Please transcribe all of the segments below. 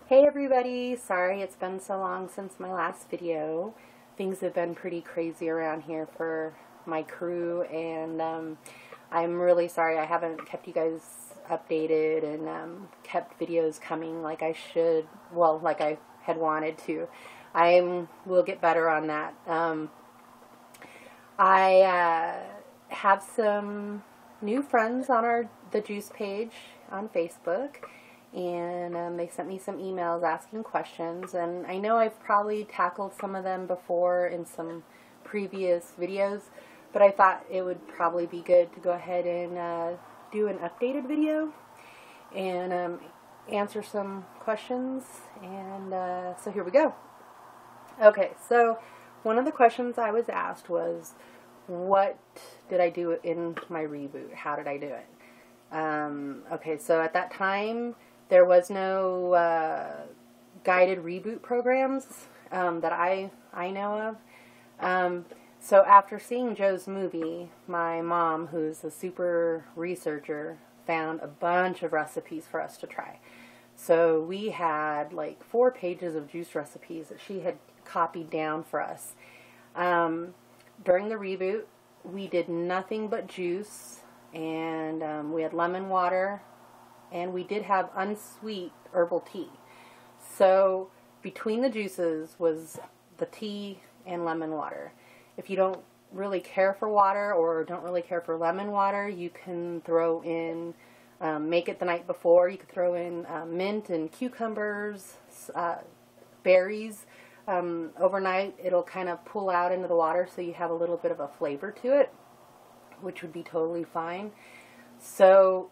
Hey everybody, sorry it's been so long since my last video. Things have been pretty crazy around here for my crew, and I'm really sorry I haven't kept you guys updated and kept videos coming like I should, well, like I had wanted to. I will get better on that. I have some new friends on the Juice page on Facebook, and they sent me some emails asking questions, and I know I've probably tackled some of them before in some previous videos, but I thought it would probably be good to go ahead and do an updated video and answer some questions, and so here we go. Okay, so one of the questions I was asked was, what did I do in my reboot? How did I do it? Okay, so at that time, there was no guided reboot programs that I know of. So after seeing Joe's movie, my mom, who's a super researcher, found a bunch of recipes for us to try. So we had like 4 pages of juice recipes that she had copied down for us. During the reboot, we did nothing but juice, and we had lemon water, and we did have unsweet herbal tea. So between the juices was the tea and lemon water. If you don't really care for water or don't really care for lemon water, you can throw in, make it the night before, you could throw in mint and cucumbers, berries. Overnight it'll kind of pull out into the water, so you have a little bit of a flavor to it, which would be totally fine. So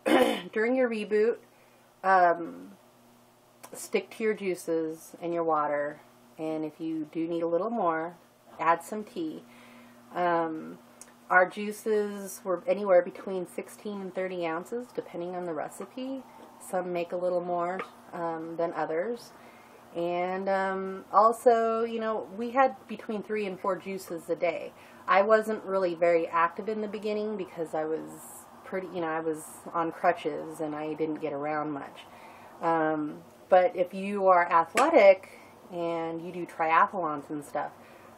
during your reboot, stick to your juices and your water, and if you do need a little more, add some tea. Our juices were anywhere between 16 and 30 ounces depending on the recipe. Some make a little more than others. And also, you know, we had between 3 and 4 juices a day. I wasn't really very active in the beginning because I was I was on crutches and I didn't get around much. But if you are athletic and you do triathlons and stuff,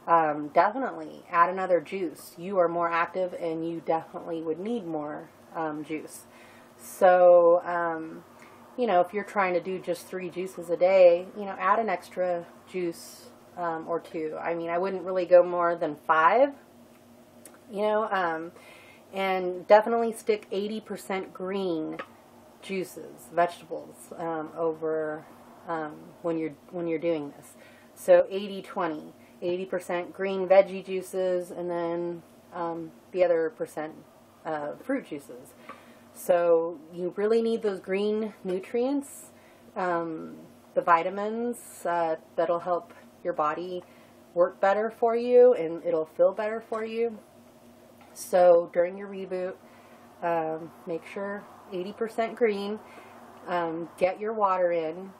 definitely add another juice. You are more active and you definitely would need more juice. So, you know, if you're trying to do just 3 juices a day, you know, add an extra juice or 2. I mean, I wouldn't really go more than 5, you know, and definitely stick 80% green juices, vegetables, over when you're doing this. So 80-20, 80% green veggie juices, and then the other percent fruit juices. So you really need those green nutrients, the vitamins that'll help your body work better for you, and it'll feel better for you. So during your reboot, make sure 80% green, get your water in.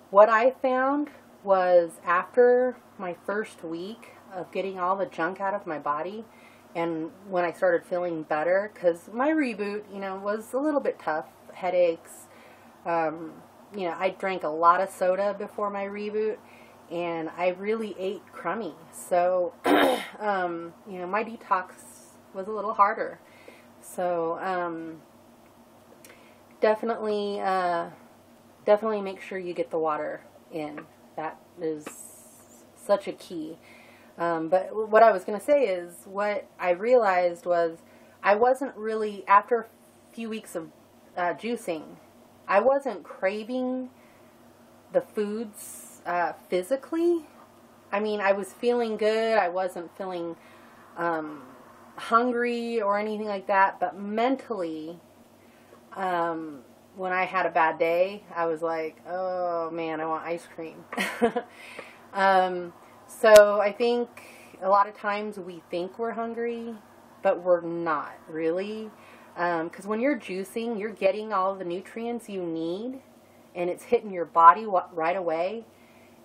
What I found was after my first week of getting all the junk out of my body, and when I started feeling better, because my reboot, you know, was a little bit tough, headaches. You know, I drank a lot of soda before my reboot, and I really ate crummy. So, you know, my detox was a little harder. So, definitely make sure you get the water in. That is such a key. But what I was going to say is, what I realized was I wasn't really, after a few weeks of juicing, I wasn't craving the foods physically. I mean, I was feeling good. I wasn't feeling hungry or anything like that. But mentally, when I had a bad day, I was like, oh man, I want ice cream. So I think a lot of times we think we're hungry, but we're not really. Because when you're juicing, you're getting all the nutrients you need, and it's hitting your body right away.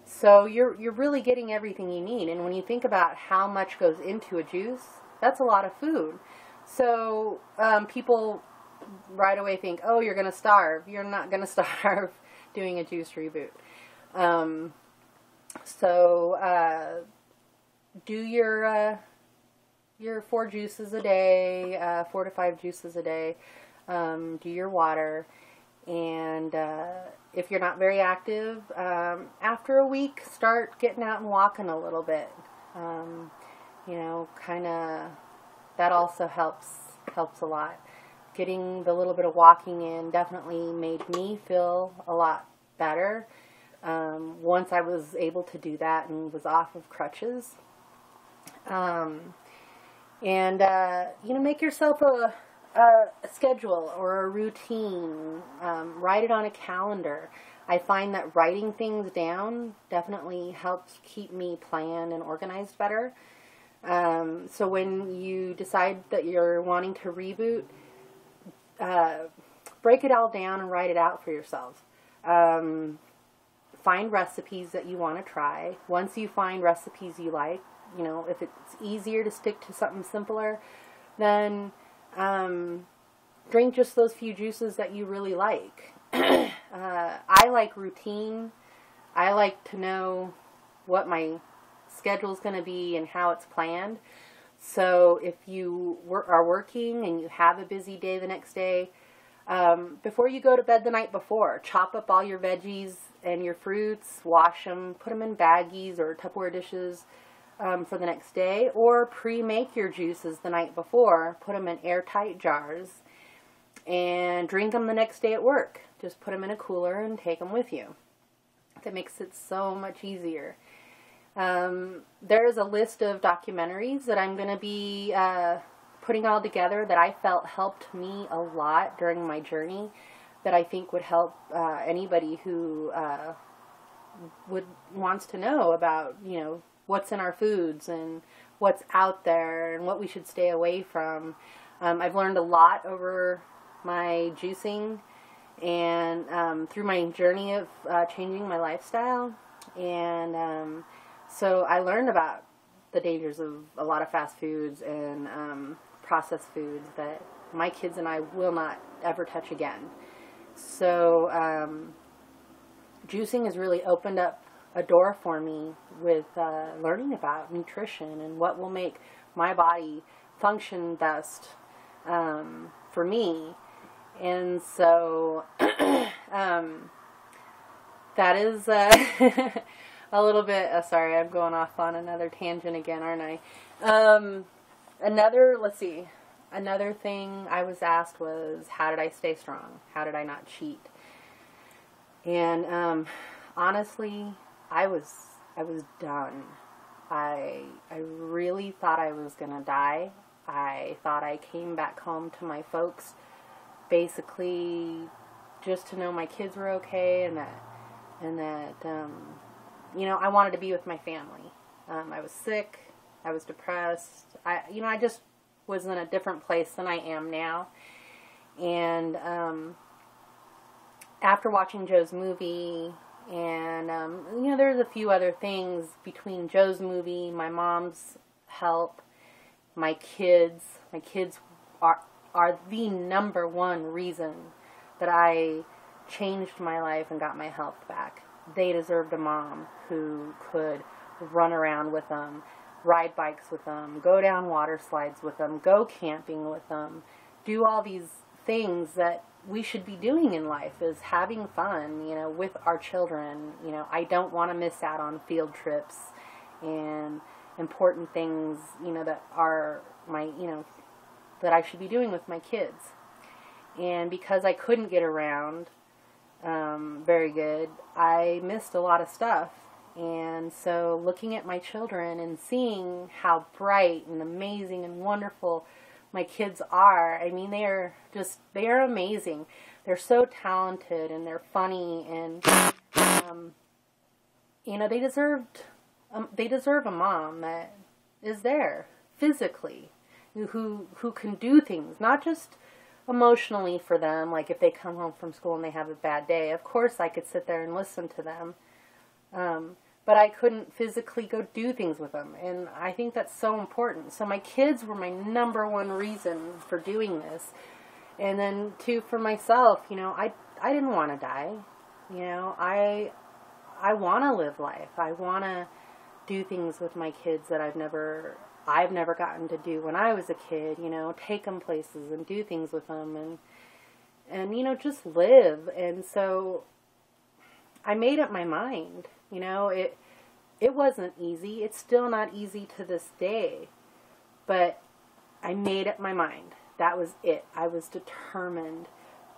So you're really getting everything you need. And when you think about how much goes into a juice, that's a lot of food. So people right away think, oh, you're going to starve. You're not going to starve doing a juice reboot. Do your 4 juices a day, 4 to 5 juices a day. Do your water. And if you're not very active, after a week, start getting out and walking a little bit. You know, kind of, that also helps a lot. Getting the little bit of walking in definitely made me feel a lot better. Once I was able to do that and was off of crutches. You know, make yourself a schedule or a routine. Write it on a calendar. I find that writing things down definitely helps keep me planned and organized better. So when you decide that you're wanting to reboot, break it all down and write it out for yourself. Find recipes that you want to try. Once you find recipes you like, you know, if it's easier to stick to something simpler, then drink just those few juices that you really like. I like routine. I like to know what my schedule's going to be and how it's planned. So if you are working and you have a busy day the next day, before you go to bed the night before, chop up all your veggies and your fruits, wash them, put them in baggies or Tupperware dishes for the next day, or pre-make your juices the night before, put them in airtight jars, and drink them the next day at work. Just put them in a cooler and take them with you. That makes it so much easier. There's a list of documentaries that I'm going to be putting all together that I felt helped me a lot during my journey, that I think would help anybody who wants to know about, you know, what's in our foods and what's out there and what we should stay away from. I've learned a lot over my juicing and through my journey of changing my lifestyle. And so I learned about the dangers of a lot of fast foods and processed foods that my kids and I will not ever touch again. So juicing has really opened up a door for me with learning about nutrition and what will make my body function best for me. And so that is a little bit, sorry, I'm going off on another tangent again, aren't I? Another thing I was asked was, how did I stay strong? How did I not cheat? And honestly, I was done. I really thought I was gonna die. I thought I came back home to my folks basically just to know my kids were okay, and that you know, I wanted to be with my family. I was sick. I was depressed. I just was in a different place than I am now. And after watching Joe's movie, and you know, there's a few other things between Joe's movie, my mom's help, my kids are the number one reason that I changed my life and got my health back. They deserved a mom who could run around with them, ride bikes with them, go down water slides with them, go camping with them, do all these things that we should be doing in life, is having fun, you know, with our children. You know, I don't want to miss out on field trips and important things, you know, that are my, you know, that I should be doing with my kids. And because I couldn't get around very good, I missed a lot of stuff. And so looking at my children and seeing how bright and amazing and wonderful my kids are, I mean, they are amazing. They're so talented and they're funny, and you know, they deserve a mom that is there physically, who can do things, not just emotionally for them. Like if they come home from school and they have a bad day, of course I could sit there and listen to them, but I couldn't physically go do things with them, and I think that's so important. So my kids were my number one reason for doing this, And then too, for myself, I didn't want to die. I want to live life. I want to do things with my kids that I've never gotten to do when I was a kid, take them places and do things with them and just live. And so I made up my mind. It wasn't easy. It's still not easy to this day, but I made up my mind. That was it. I was determined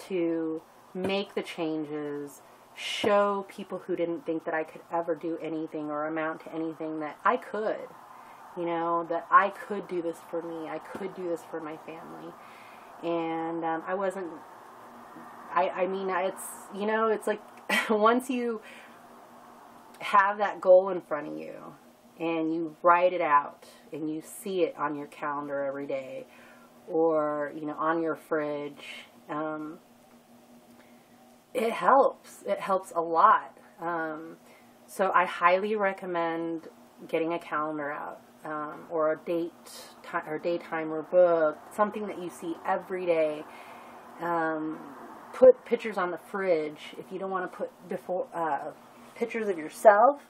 to make the changes, show people who didn't think that I could ever do anything or amount to anything that I could, that I could do this for me. I could do this for my family. And I wasn't, I mean, it's like once you have that goal in front of you and you write it out and you see it on your calendar every day or, on your fridge, it helps. It helps a lot. So I highly recommend getting a calendar out, or a day timer book, something that you see every day. Put pictures on the fridge if you don't want to put pictures of yourself.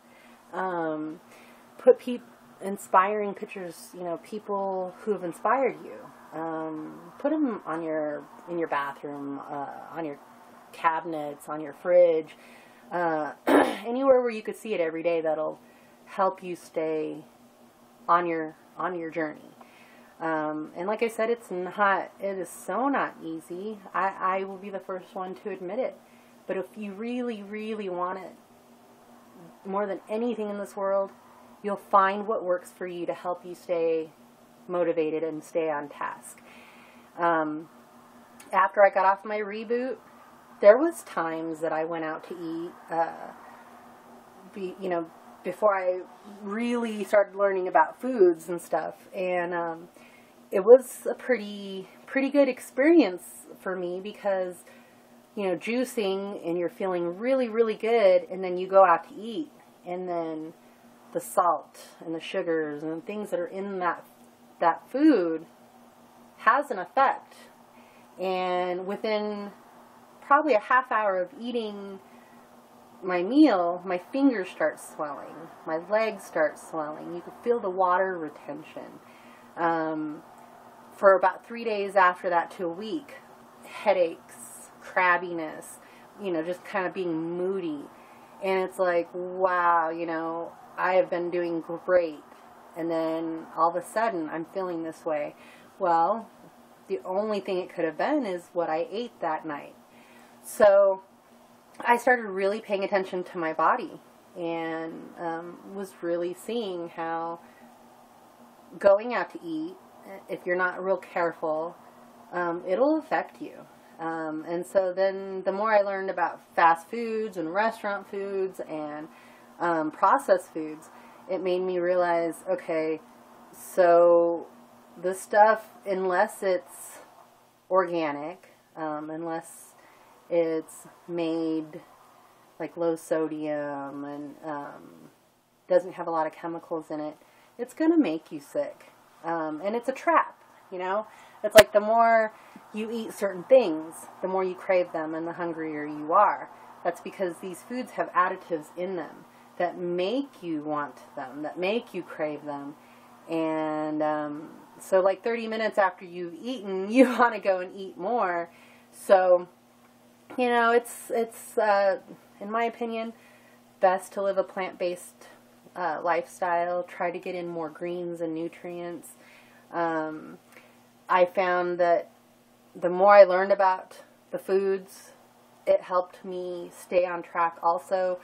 Put inspiring pictures, people who have inspired you. Put them in your bathroom, on your cabinets, on your fridge, anywhere where you could see it every day. That'll help you stay on your journey. And like I said, it is so not easy. I will be the first one to admit it. But if you really, really want it more than anything in this world, you'll find what works for you to help you stay motivated and stay on task. After I got off my reboot, there was times that I went out to eat, before I really started learning about foods and stuff. And it was a pretty good experience for me because, juicing and you're feeling really, really good, and then you go out to eat, and then the salt and the sugars and things that are in that food has an effect. And within probably a half hour of eating my meal, my fingers start swelling, my legs start swelling. You can feel the water retention. For about 3 days after that to a week, headaches, crabbiness, just kind of being moody. And it's like, wow, I have been doing great. And then all of a sudden I'm feeling this way. Well, the only thing it could have been is what I ate that night. So I started really paying attention to my body and was really seeing how going out to eat, if you're not real careful, it'll affect you. And so then the more I learned about fast foods and restaurant foods and processed foods, it made me realize, okay, so this stuff, unless it's organic, unless it's made like low sodium and doesn't have a lot of chemicals in it, it's going to make you sick. And it's a trap, It's like the more you eat certain things, the more you crave them and the hungrier you are. That's because these foods have additives in them that make you want them, that make you crave them. And so like 30 minutes after you've eaten, you want to go and eat more. So, it's in my opinion, best to live a plant-based lifestyle. Try to get in more greens and nutrients. I found that the more I learned about the foods, it helped me stay on track also,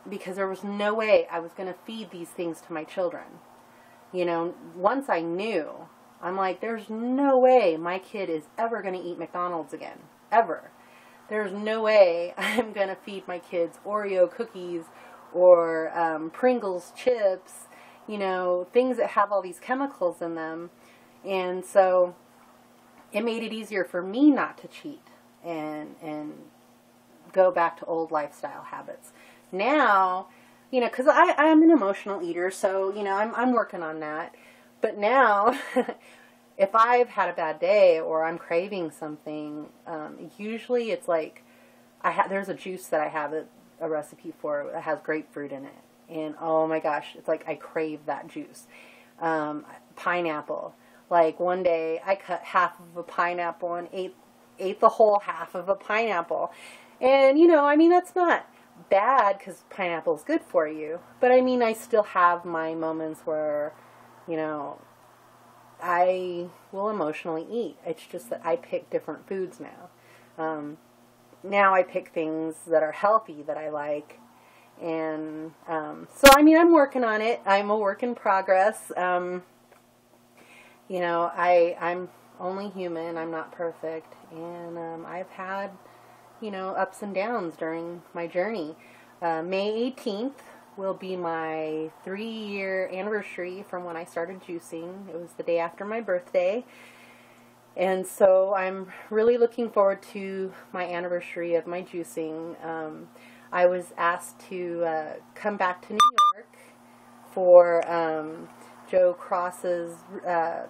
because there was no way I was going to feed these things to my children. Once I knew, I'm like, there's no way my kid is ever going to eat McDonald's again. Ever. There's no way I'm going to feed my kids Oreo cookies or Pringles chips, things that have all these chemicals in them. And so it made it easier for me not to cheat and go back to old lifestyle habits. Now, because I'm an emotional eater, so, I'm working on that. But now, if I've had a bad day or I'm craving something, usually it's like there's a juice that I have a recipe for that has grapefruit in it, and oh my gosh, it's like I crave that juice. Pineapple. Like one day I cut half of a pineapple and ate the whole half of a pineapple, and I mean that's not bad because pineapple is good for you, but I mean I still have my moments where I will emotionally eat. It's just that I pick different foods now. Now I pick things that are healthy that I like. And so, I mean, I'm working on it. I'm a work in progress. I'm only human. I'm not perfect. And I've had, ups and downs during my journey. May 18th will be my 3-year anniversary from when I started juicing. It was the day after my birthday. And so I'm really looking forward to my anniversary of my juicing. I was asked to come back to New York for Joe Cross's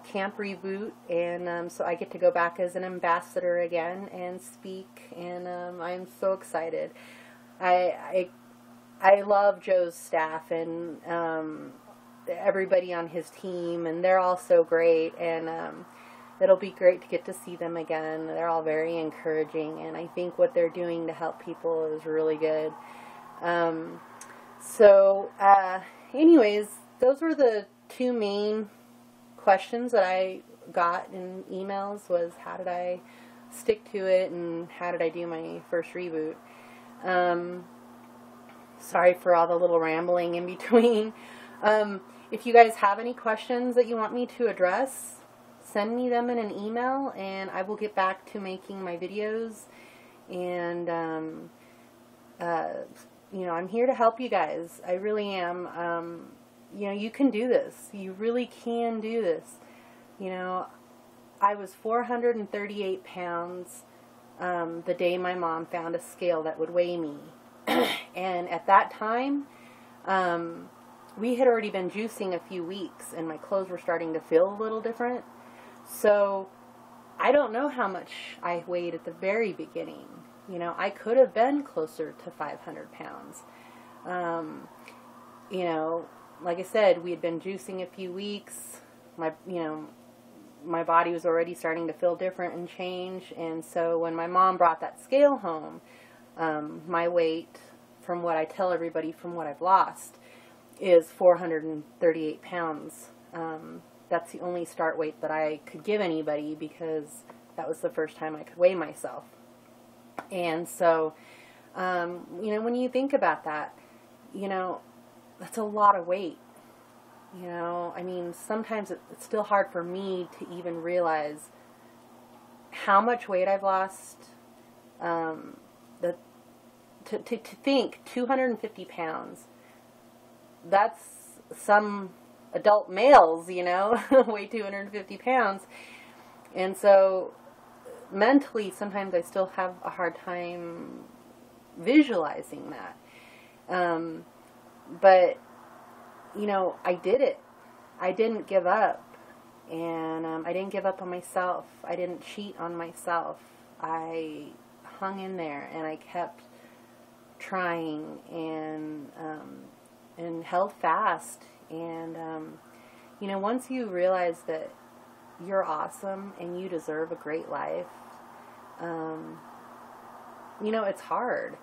camp reboot, and so I get to go back as an ambassador again and speak, and I'm so excited. I love Joe's staff and everybody on his team, and they're all so great, and it'll be great to get to see them again. They're all very encouraging, and I think what they're doing to help people is really good. Anyways, those were the 2 main questions that I got in emails, was how did I stick to it and how did I do my first reboot. Sorry for all the little rambling in between. If you guys have any questions that you want me to address, send me them in an email and I will get back to making my videos. And, I'm here to help you guys. I really am. You can do this. You really can do this. I was 438 pounds the day my mom found a scale that would weigh me. And at that time, we had already been juicing a few weeks and my clothes were starting to feel a little different. So I don't know how much I weighed at the very beginning. I could have been closer to 500 pounds. Like I said, we had been juicing a few weeks. My body was already starting to feel different and change. And so when my mom brought that scale home, my weight, from what I tell everybody from what I've lost, is 438 pounds. That's the only start weight that I could give anybody because that was the first time I could weigh myself. And so, when you think about that, that's a lot of weight. I mean, sometimes it's still hard for me to even realize how much weight I've lost. To think 250 pounds, that's some adult males, weigh 250 pounds. And so mentally, sometimes I still have a hard time visualizing that. But, I did it. I didn't give up. And I didn't give up on myself. I didn't cheat on myself. I hung in there and I kept trying and held fast. And, once you realize that you're awesome and you deserve a great life, it's hard.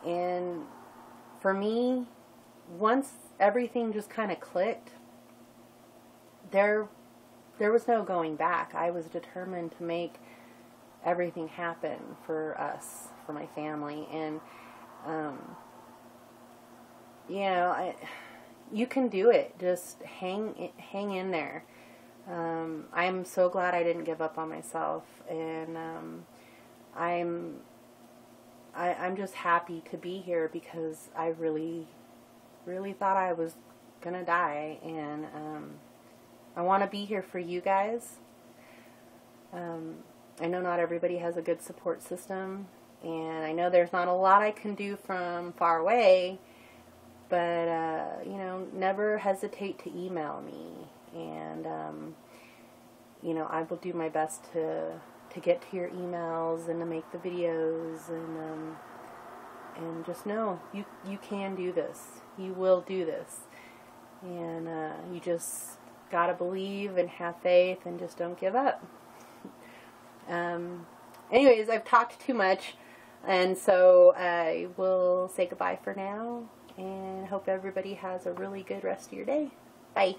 And for me, once everything just kind of clicked, there was no going back. I was determined to make everything happen for us, for my family. And, you can do it. Just hang in there. I'm so glad I didn't give up on myself, and I'm just happy to be here because I really, really thought I was gonna die, and I want to be here for you guys. I know not everybody has a good support system, and I know there's not a lot I can do from far away, but never hesitate to email me. And you know, I will do my best to get to your emails and to make the videos, and just know you can do this. You will do this, and you just gotta believe and have faith and just don't give up. Anyways, I've talked too much, and so I will say goodbye for now, and hope everybody has a really good rest of your day. Bye.